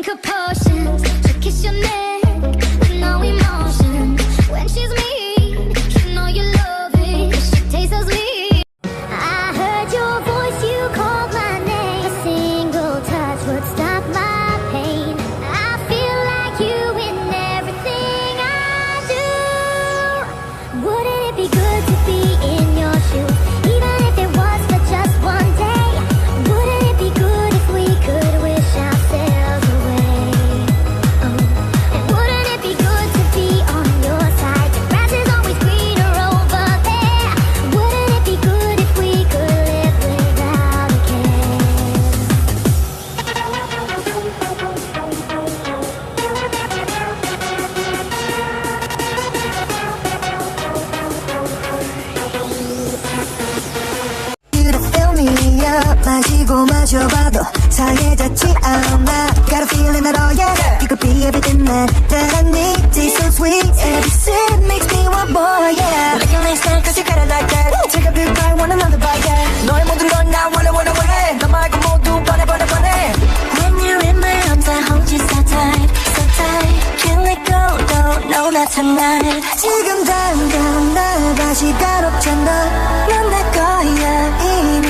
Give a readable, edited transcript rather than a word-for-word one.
her potions. She'll kiss your neck with no emotion. When she's mean, you know you love it. She tastes so sweet. I heard your voice, you called my name. A single touch would stop my pain. I feel like you in everything I do. Wouldn't it be good to be in your shoes, even if it was for just one day? Wouldn't it be good if we could wish ourselves away? Oh. And wouldn't it be good to be on your side? The grass is always greener over there. Wouldn't it be good if we could live without a care? You to fill me up. 마시고 마셔봐도 상해졌지 않아. Got a feeling that oh yeah, you could be everything that I need. Taste so sweet, every sip makes me want more, yeah. Like a nice snack, cause you got it like that. Take a big bite, want another bite, yeah. 너의 모든 건 나 원해 너 말고 모두 번해 When you're in my arms I hold you so tight, so tight. Can't let go, no, not tonight. 지금 당장 나 다시 가롭잖아. 넌 내 거야 이미